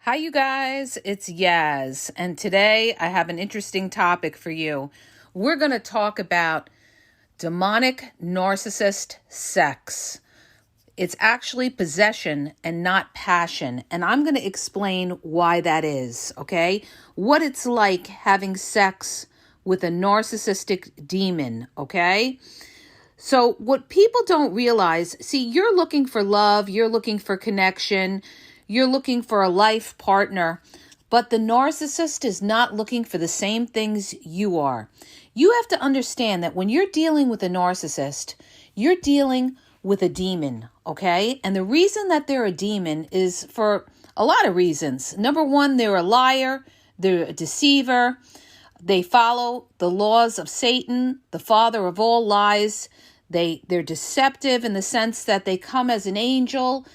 Hi, you guys. It's Yaz, and today I have an interesting topic for you. We're going to talk about demonic narcissist sex. It's actually possession and not passion, and I'm going to explain why that is, okay? What it's like having sex with a narcissistic demon, okay? So what people don't realize, see, you're looking for love, you're looking for connection, you're looking for a life partner, but the narcissist is not looking for the same things you are. You have to understand that when you're dealing with a narcissist, you're dealing with a demon, okay? And the reason that they're a demon is for a lot of reasons. Number one, they're a liar, they're a deceiver, they follow the laws of Satan, the father of all lies. They're deceptive in the sense that they come as an angel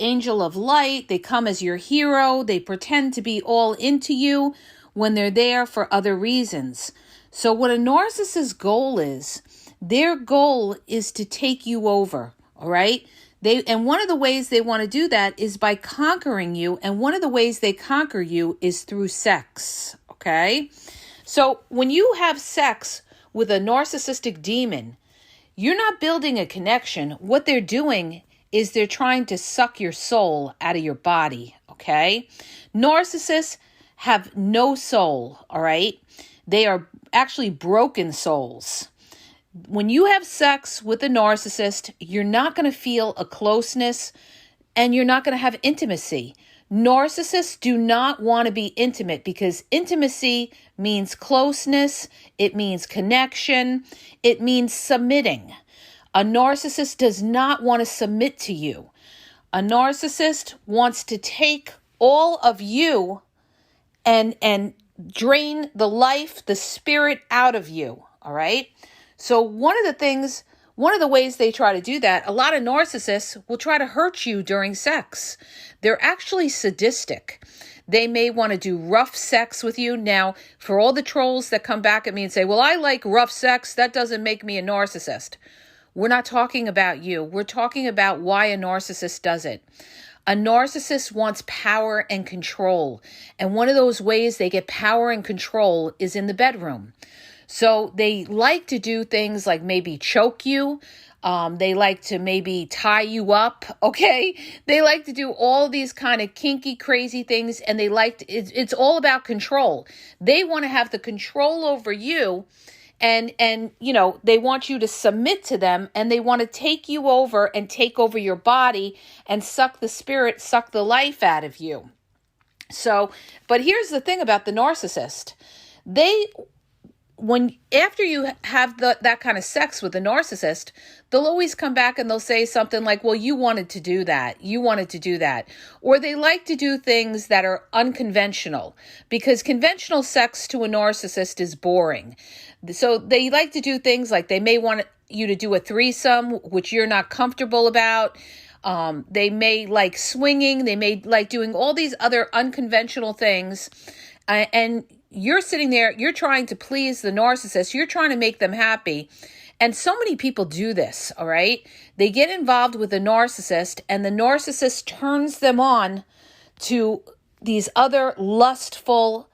of light. They come as your hero. They pretend to be all into you when they're there for other reasons. So what a narcissist's goal is, their goal is to take you over, all right? And one of the ways they want to do that is by conquering you. And one of the ways they conquer you is through sex, okay? So when you have sex with a narcissistic demon, you're not building a connection. What they're doing is they're trying to suck your soul out of your body, okay? Narcissists have no soul, all right? They are actually broken souls. When you have sex with a narcissist, you're not going to feel a closeness and you're not going to have intimacy. Narcissists do not want to be intimate because intimacy means closeness, it means connection, it means submitting. A narcissist does not want to submit to you. A narcissist wants to take all of you and drain the life, the spirit out of you, all right? So one of the ways they try to do that, a lot of narcissists will try to hurt you during sex. They're actually sadistic. They may want to do rough sex with you. Now, for all the trolls that come back at me and say, well, I like rough sex, that doesn't make me a narcissist. We're not talking about you. We're talking about why a narcissist does it. A narcissist wants power and control. And one of those ways they get power and control is in the bedroom. So they like to do things like maybe choke you. They like to maybe tie you up, okay? They like to do all these kind of kinky, crazy things, and it's all about control. They want to have the control over you, and they want you to submit to them, and they want to take you over and take over your body and suck the spirit, suck the life out of you. So, but here's the thing about the narcissist. After you have that kind of sex with a narcissist, they'll always come back and they'll say something like, well, you wanted to do that. You wanted to do that. Or they like to do things that are unconventional because conventional sex to a narcissist is boring. So they like to do things like they may want you to do a threesome, which you're not comfortable about. They may like swinging. They may like doing all these other unconventional things. And you're sitting there, you're trying to please the narcissist. You're trying to make them happy. And so many people do this, all right? They get involved with the narcissist and the narcissist turns them on to these other lustful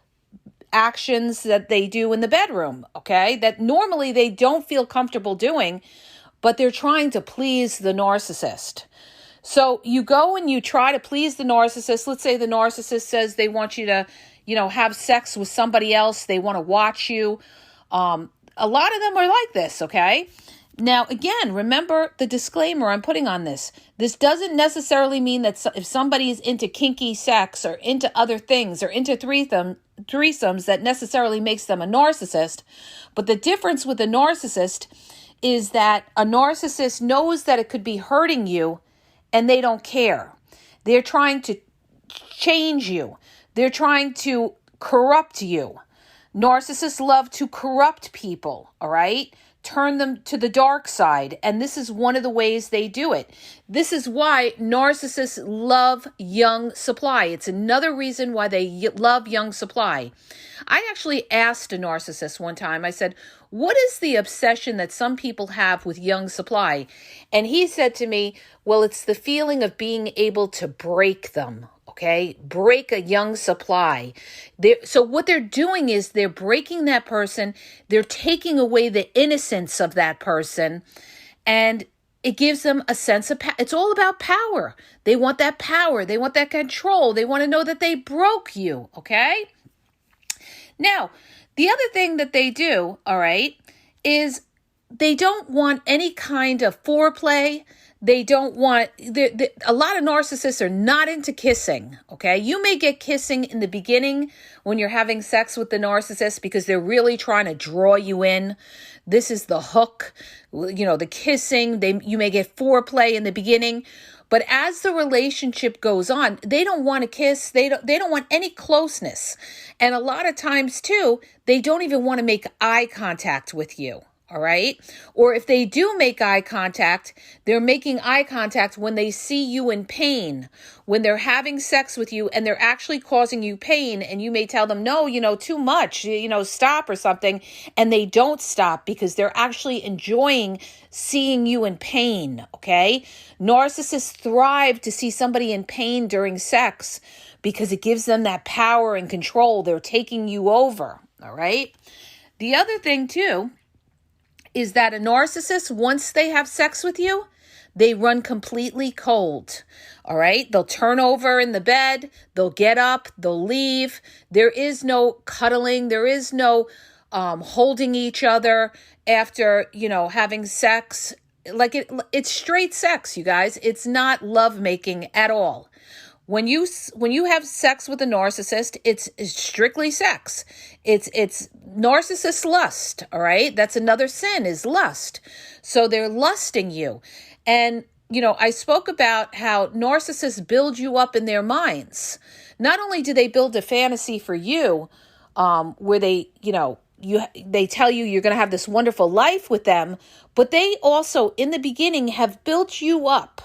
actions that they do in the bedroom, okay? That normally they don't feel comfortable doing, but they're trying to please the narcissist. So you go and you try to please the narcissist. Let's say the narcissist says they want you to have sex with somebody else. They want to watch you. A lot of them are like this, okay? Now, again, remember the disclaimer I'm putting on this. This doesn't necessarily mean that if somebody is into kinky sex or into other things or into threesomes, that necessarily makes them a narcissist. But the difference with a narcissist is that a narcissist knows that it could be hurting you and they don't care. They're trying to change you. They're trying to corrupt you. Narcissists love to corrupt people, all right? Turn them to the dark side. And this is one of the ways they do it. This is why narcissists love young supply. It's another reason why they love young supply. I actually asked a narcissist one time, I said, what is the obsession that some people have with young supply? And he said to me, well, it's the feeling of being able to break them. Okay, break a young supply. So what they're doing is they're breaking that person. They're taking away the innocence of that person. And it gives them a sense of it's all about power. They want that power. They want that control. They want to know that they broke you. Okay. Now, the other thing that they do, all right, is they don't want any kind of foreplay. They don't want, a lot of narcissists are not into kissing, okay? You may get kissing in the beginning when you're having sex with the narcissist because they're really trying to draw you in. This is the hook, the kissing. You may get foreplay in the beginning, but as the relationship goes on, they don't want to kiss. They don't want any closeness. And a lot of times too, they don't even want to make eye contact with you. All right. Or if they do make eye contact, they're making eye contact when they see you in pain, when they're having sex with you and they're actually causing you pain. And you may tell them, no, too much, stop or something. And they don't stop because they're actually enjoying seeing you in pain. Okay. Narcissists thrive to see somebody in pain during sex because it gives them that power and control. They're taking you over. All right. The other thing too is that a narcissist, once they have sex with you, they run completely cold. All right. They'll turn over in the bed. They'll get up. They'll leave. There is no cuddling. There is no holding each other after, having sex. Like it's straight sex, you guys. It's not lovemaking at all. When you have sex with a narcissist, it's strictly sex. It's narcissist lust, all right? That's another sin, is lust. So they're lusting you. And, I spoke about how narcissists build you up in their minds. Not only do they build a fantasy for you, where they, they tell you you're going to have this wonderful life with them, but they also, in the beginning, have built you up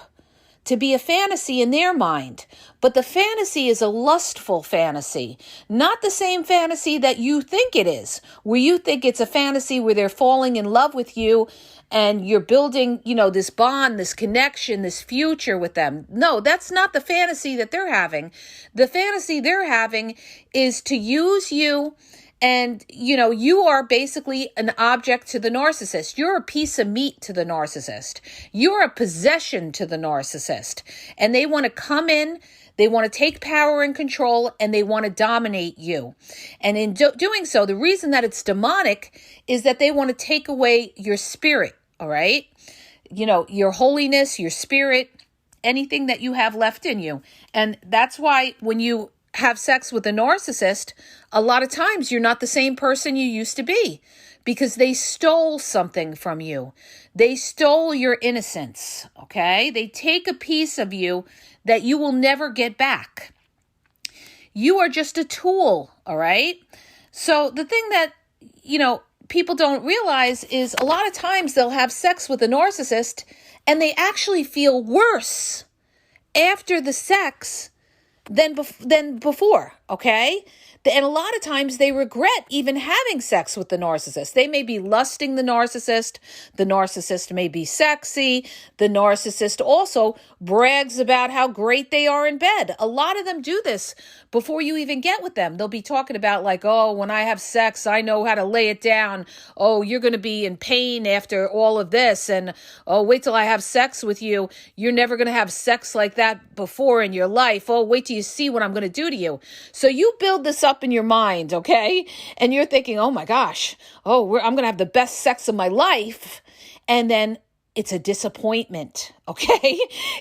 to be a fantasy in their mind. But the fantasy is a lustful fantasy, not the same fantasy that you think it is, where you think it's a fantasy where they're falling in love with you and you're building, this bond, this connection, this future with them. No, that's not the fantasy that they're having. The fantasy they're having is to use you. And, you are basically an object to the narcissist. You're a piece of meat to the narcissist. You're a possession to the narcissist. And they want to come in, they want to take power and control, and they want to dominate you. And in doing so, the reason that it's demonic is that they want to take away your spirit, all right? Your holiness, your spirit, anything that you have left in you. And that's why when you have sex with a narcissist, a lot of times you're not the same person you used to be because they stole something from you. They stole your innocence, okay? They take a piece of you that you will never get back. You are just a tool, all right? So the thing that, people don't realize is a lot of times they'll have sex with a narcissist and they actually feel worse after the sex than before, okay? And a lot of times they regret even having sex with the narcissist. They may be lusting the narcissist. The narcissist may be sexy. The narcissist also brags about how great they are in bed. A lot of them do this before you even get with them. They'll be talking about like, oh, when I have sex, I know how to lay it down. Oh, you're going to be in pain after all of this. And, oh, wait till I have sex with you. You're never going to have sex like that before in your life. Oh, wait till you see what I'm going to do to you. So you build this up in your mind, okay? And you're thinking, oh my gosh, I'm going to have the best sex of my life. And then it's a disappointment, okay?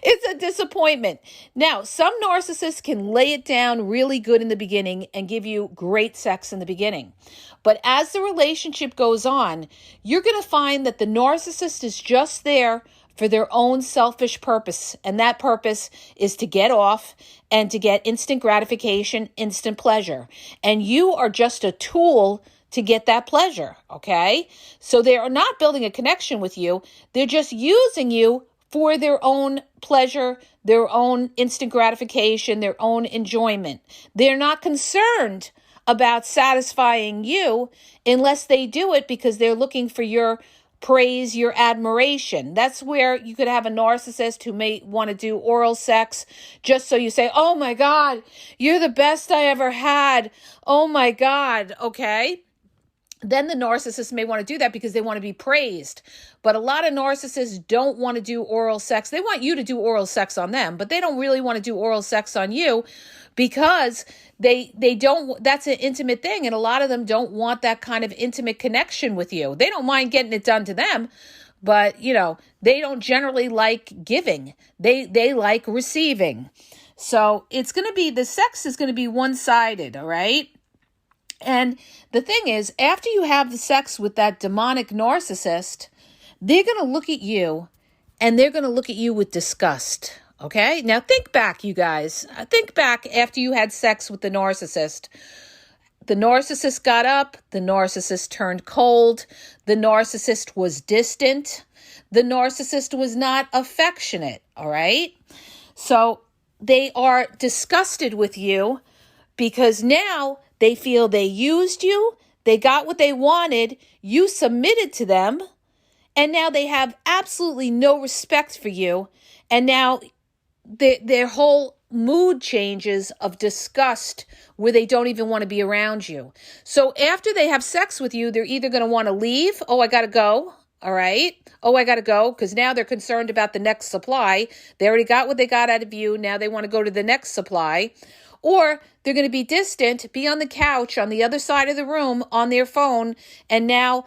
It's a disappointment. Now, some narcissists can lay it down really good in the beginning and give you great sex in the beginning. But as the relationship goes on, you're going to find that the narcissist is just there for their own selfish purpose. And that purpose is to get off and to get instant gratification, instant pleasure. And you are just a tool to get that pleasure, okay? So they are not building a connection with you. They're just using you for their own pleasure, their own instant gratification, their own enjoyment. They're not concerned about satisfying you unless they do it because they're looking for your praise, your admiration. That's where you could have a narcissist who may want to do oral sex just so you say, oh my God, you're the best I ever had. Oh my God. Okay. Then the narcissist may want to do that because they want to be praised. But a lot of narcissists don't want to do oral sex. They want you to do oral sex on them, but they don't really want to do oral sex on you because they don't, that's an intimate thing. And a lot of them don't want that kind of intimate connection with you. They don't mind getting it done to them, but they don't generally like giving. They like receiving. So it's going to be, the sex is going to be one-sided. All right. And the thing is, after you have the sex with that demonic narcissist, they're going to look at you and they're going to look at you with disgust. Okay? Now think back, you guys. Think back after you had sex with the narcissist. The narcissist got up. The narcissist turned cold. The narcissist was distant. The narcissist was not affectionate. All right? So they are disgusted with you because now they feel they used you, they got what they wanted, you submitted to them, and now they have absolutely no respect for you, and now their whole mood changes of disgust where they don't even want to be around you. So after they have sex with you, they're either going to want to leave, oh, I got to go, all right? Oh, I got to go, because now they're concerned about the next supply. They already got what they got out of you, now they want to go to the next supply. Or they're going to be distant, be on the couch on the other side of the room on their phone, and now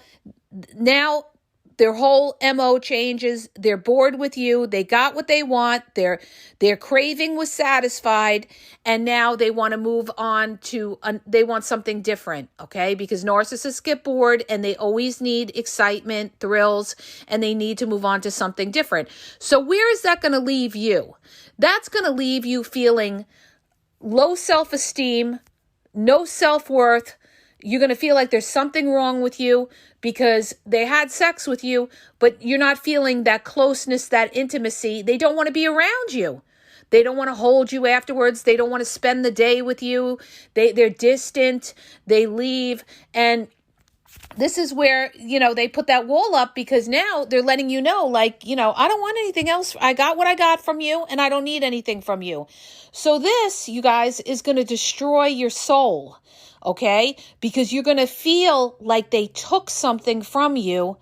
their whole MO changes. They're bored with you. They got what they want. Their craving was satisfied, and now they want to move on to they want something different, okay? Because narcissists get bored and they always need excitement, thrills, and they need to move on to something different. So where is that going to leave you? That's going to leave you feeling low self-esteem, no self-worth. You're going to feel like there's something wrong with you because they had sex with you, but you're not feeling that closeness, that intimacy. They don't want to be around you. They don't want to hold you afterwards. They don't want to spend the day with you. They're distant. They leave. And this is where, they put that wall up because now they're letting you know, like, I don't want anything else. I got what I got from you and I don't need anything from you. So this, you guys, is going to destroy your soul, okay? Because you're going to feel like they took something from you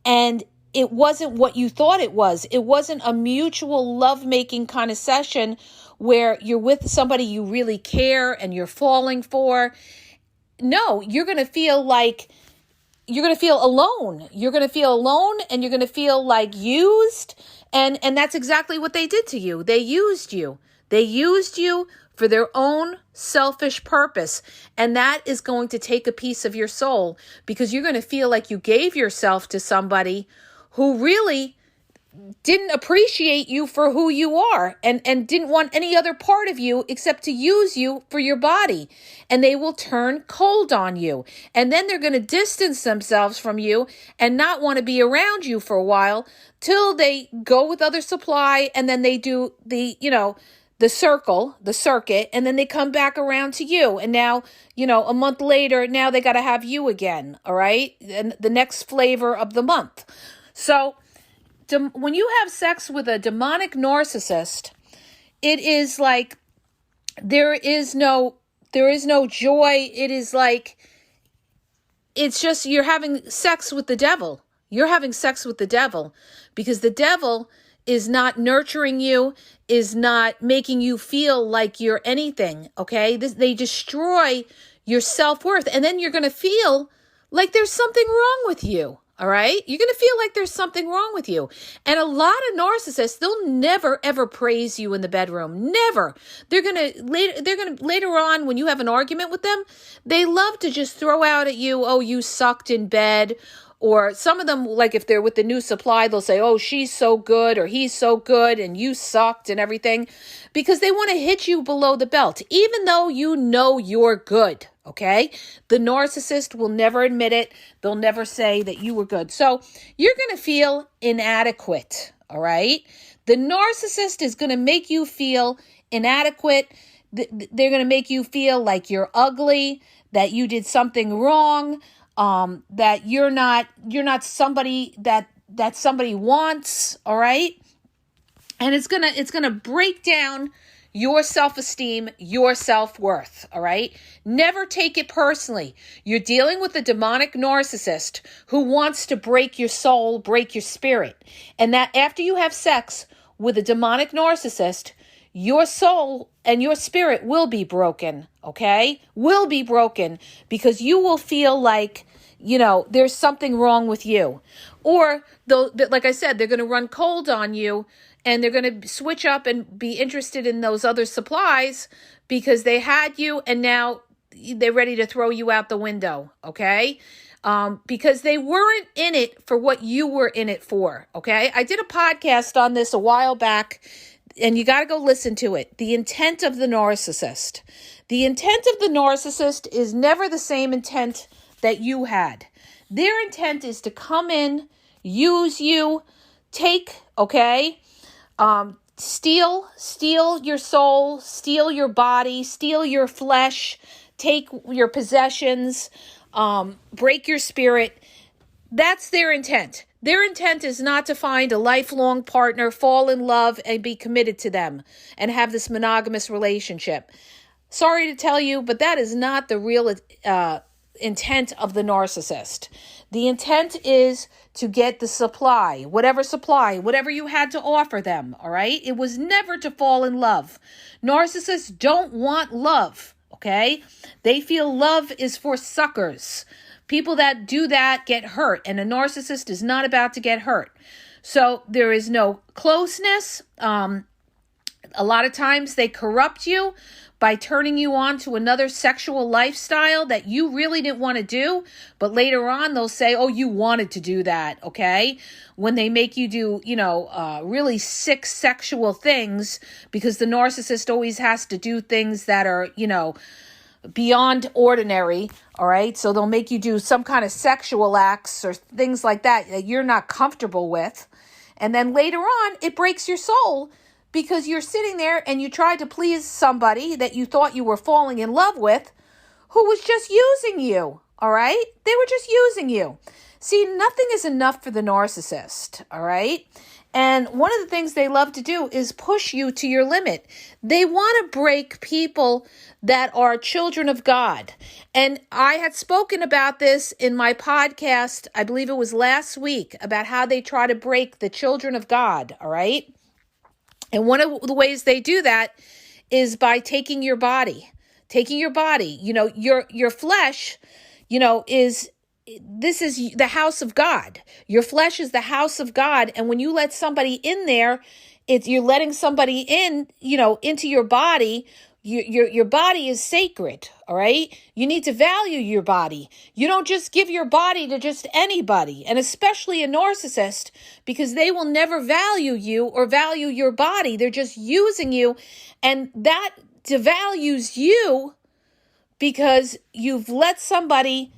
and it wasn't what you thought it was. It wasn't a mutual lovemaking kind of session where you're with somebody you really care and you're falling for. No, you're going to feel like you're going to feel alone. You're going to feel alone and you're going to feel like used. And that's exactly what they did to you. They used you. They used you for their own selfish purpose. And that is going to take a piece of your soul because you're going to feel like you gave yourself to somebody who really didn't appreciate you for who you are and didn't want any other part of you except to use you for your body. And they will turn cold on you. And then they're going to distance themselves from you and not want to be around you for a while till they go with other supply and then they do the circuit, and then they come back around to you. And now, a month later, now they got to have you again. All right. And the next flavor of the month. So when you have sex with a demonic narcissist, it is like there is no joy. It is like, it's just you're having sex with the devil. You're having sex with the devil because the devil is not nurturing you, is not making you feel like you're anything, okay? They destroy your self-worth, and then you're going to feel like there's something wrong with you. All right. You're going to feel like there's something wrong with you. And a lot of narcissists, they'll never, ever praise you in the bedroom. Never. They're going to later on when you have an argument with them, they love to just throw out at you, oh, you sucked in bed. Or some of them, like if they're with the new supply, they'll say, oh, she's so good or he's so good and you sucked and everything because they want to hit you below the belt, even though you know you're good. Okay. The narcissist will never admit it. They'll never say that you were good. So you're going to feel inadequate. all right? The narcissist is going to make you feel inadequate. They're going to make you feel like you're ugly, that you did something wrong, that you're not somebody that somebody wants, all right? And it's gonna break down your self-esteem, your self-worth, all right? Never take it personally. You're dealing with a demonic narcissist who wants to break your soul, break your spirit. And that after you have sex with a demonic narcissist, your soul and your spirit will be broken, okay? Will be broken, because you will feel like, there's something wrong with you. Or, like I said, they're going to run cold on you, and they're going to switch up and be interested in those other supplies because they had you and now they're ready to throw you out the window, okay? Because they weren't in it for what you were in it for, okay? I did a podcast on this a while back, and you got to go listen to it. The intent of the narcissist. The intent of the narcissist is never the same intent that you had. Their intent is to come in, use you, take, okay? Steal your soul, steal your body, steal your flesh, take your possessions, break your spirit. That's their intent. Their intent is not to find a lifelong partner, fall in love, and be committed to them and have this monogamous relationship. Sorry to tell you, but that is not the real intent of the narcissist. The intent is to get the supply, whatever you had to offer them, all right? It was never to fall in love. Narcissists don't want love, okay? They feel love is for suckers. People that do that get hurt, and a narcissist is not about to get hurt. So there is no closeness. A lot of times they corrupt you by turning you on to another sexual lifestyle that you really didn't want to do. But later on, they'll say, oh, you wanted to do that, okay? When they make you do, really sick sexual things, because the narcissist always has to do things that are, beyond ordinary, all right? So they'll make you do some kind of sexual acts or things like that you're not comfortable with. And then later on, it breaks your soul, because you're sitting there and you tried to please somebody that you thought you were falling in love with, who was just using you, all right? They were just using you. See, nothing is enough for the narcissist, all right? And one of the things they love to do is push you to your limit. They want to break people that are children of God. And I had spoken about this in my podcast, I believe it was last week, about how they try to break the children of God, all right? And one of the ways they do that is by taking your body. Your flesh, this is the house of God. Your flesh is the house of God. And when you let somebody in there, you're letting somebody in, into your body. Your body is sacred, all right? You need to value your body. You don't just give your body to just anybody, and especially a narcissist, because they will never value you or value your body. They're just using you, and that devalues you because you've let somebody,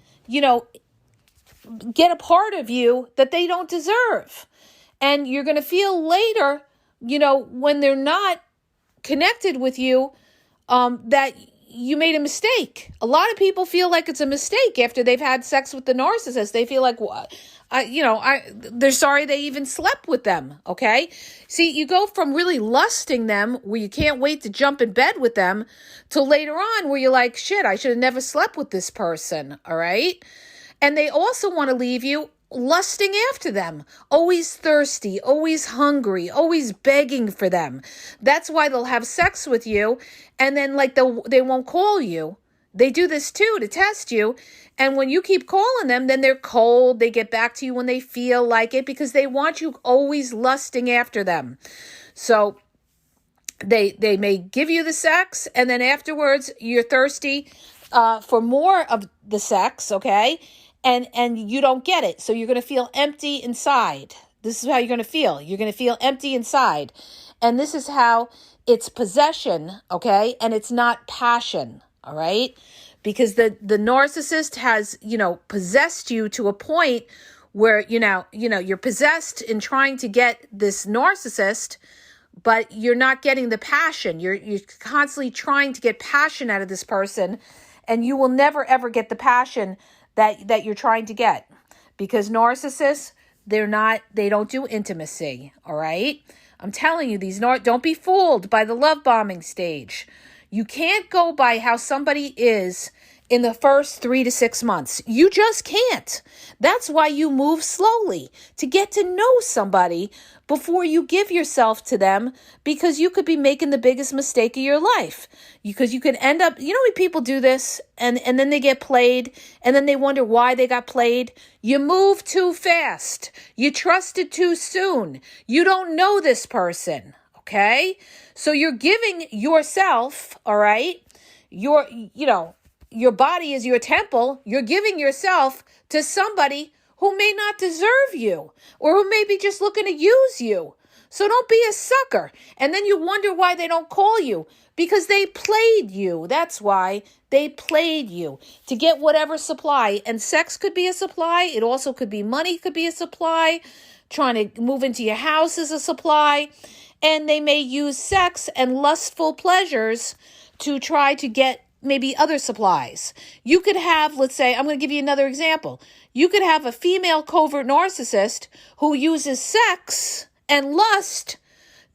get a part of you that they don't deserve. And you're going to feel later, when they're not connected with you, that you made a mistake. A lot of people feel like it's a mistake after they've had sex with the narcissist. They feel like, they're sorry they even slept with them, okay? See, you go from really lusting them, where you can't wait to jump in bed with them, till later on where you're like, shit, I should have never slept with this person, all right? And they also want to leave you lusting after them, always thirsty, always hungry, always begging for them. That's why they'll have sex with you, and then they won't call you. They do this too to test you, and when you keep calling them, then they're cold. They get back to you when they feel like it, because they want you always lusting after them. So they may give you the sex, and then afterwards you're thirsty for more of the sex, okay? And you don't get it. So you're going to feel empty inside. This is how you're going to feel. You're going to feel empty inside. And this is how it's possession, okay? And it's not passion, all right? Because the narcissist has, possessed you to a point where, you're possessed in trying to get this narcissist, but you're not getting the passion. You're constantly trying to get passion out of this person, and you will never, ever get the passion that you're trying to get, because narcissists, they don't do intimacy, all right? I'm telling you, don't be fooled by the love bombing stage. You can't go by how somebody is in the first 3 to 6 months. You just can't. That's why you move slowly, to get to know somebody before you give yourself to them, because you could be making the biggest mistake of your life. Because you could end up, when people do this and then they get played and then they wonder why they got played. You move too fast. You trusted too soon. You don't know this person, okay? So you're giving yourself, all right, your body is your temple. You're giving yourself to somebody who may not deserve you, or who may be just looking to use you. So don't be a sucker. And then you wonder why they don't call you, because they played you. That's why they played you to get whatever supply. And sex could be a supply. It also could be money, could be a supply. Trying to move into your house is a supply. And they may use sex and lustful pleasures to try to get maybe other supplies. You could have, let's say, I'm going to give you another example. You could have a female covert narcissist who uses sex and lust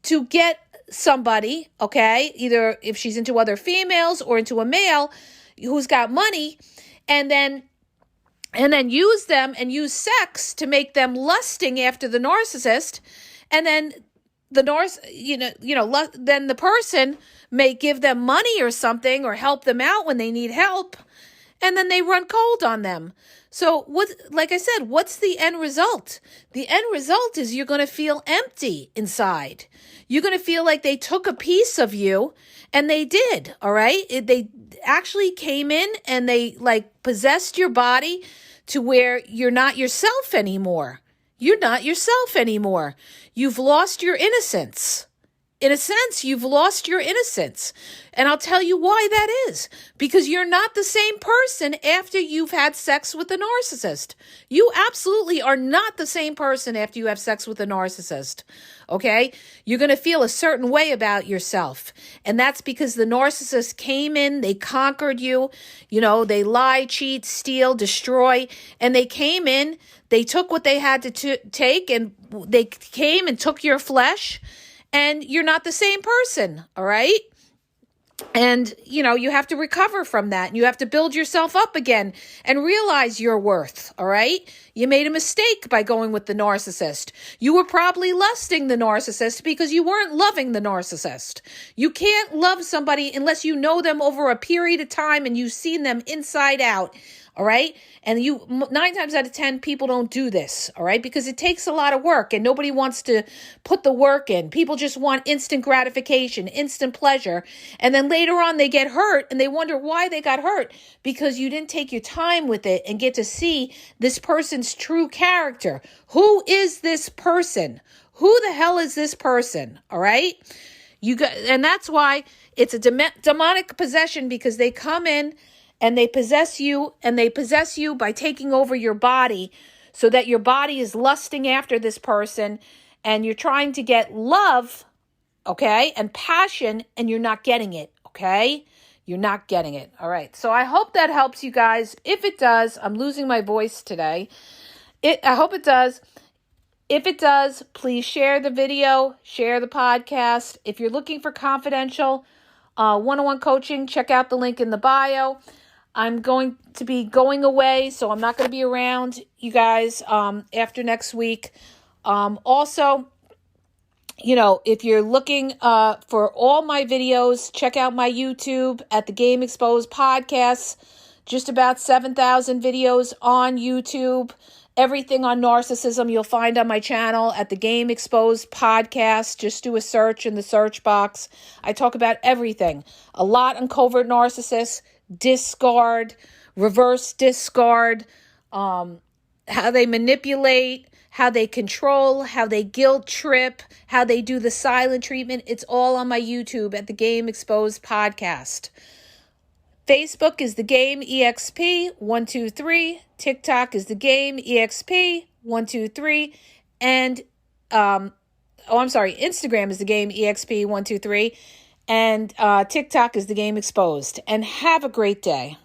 to get somebody, okay, either if she's into other females or into a male who's got money, and then use them and use sex to make them lusting after the narcissist, and then then the person may give them money or something, or help them out when they need help, and then they run cold on them. So like I said, what's the end result? The end result is you're going to feel empty inside. You're going to feel like they took a piece of you, and they did, all right? They actually came in and they possessed your body to where you're not yourself anymore. You're not yourself anymore. You've lost your innocence. In a sense, you've lost your innocence. And I'll tell you why that is. Because you're not the same person after you've had sex with a narcissist. You absolutely are not the same person after you have sex with a narcissist. Okay? You're going to feel a certain way about yourself. And that's because the narcissist came in, they conquered you. They lie, cheat, steal, destroy. And they came in, they took what they had to take, and they came and took your flesh. And you're not the same person, all right? And, you have to recover from that. And you have to build yourself up again and realize your worth, all right? You made a mistake by going with the narcissist. You were probably lusting the narcissist because you weren't loving the narcissist. You can't love somebody unless you know them over a period of time and you've seen them inside out. All right. And 9 times out of 10, people don't do this. All right. Because it takes a lot of work and nobody wants to put the work in. People just want instant gratification, instant pleasure. And then later on they get hurt and they wonder why they got hurt, because you didn't take your time with it and get to see this person's true character. Who is this person? Who the hell is this person? All right. And that's why it's a demonic possession, because they come in and they possess you, and they possess you by taking over your body, so that your body is lusting after this person, and you're trying to get love, okay, and passion, and you're not getting it, okay? You're not getting it. All right. So I hope that helps you guys. If it does, I'm losing my voice today. I hope it does. If it does, please share the video, share the podcast. If you're looking for confidential one-on-one coaching, check out the link in the bio. I'm going to be going away, so I'm not going to be around, you guys, after next week. Also, if you're looking for all my videos, check out my YouTube at the Game Exposed Podcast. Just about 7,000 videos on YouTube. Everything on narcissism you'll find on my channel at the Game Exposed Podcast. Just do a search in the search box. I talk about everything. A lot on covert narcissists, discard, reverse discard, how they manipulate, how they control, how they guilt trip, how they do the silent treatment. It's all on my YouTube at the Game Exposed Podcast. Facebook is the Game EXP 123. TikTok is the Game EXP exp123, and Instagram is the game exp123, and TikTok is the game exposed. And have a great day.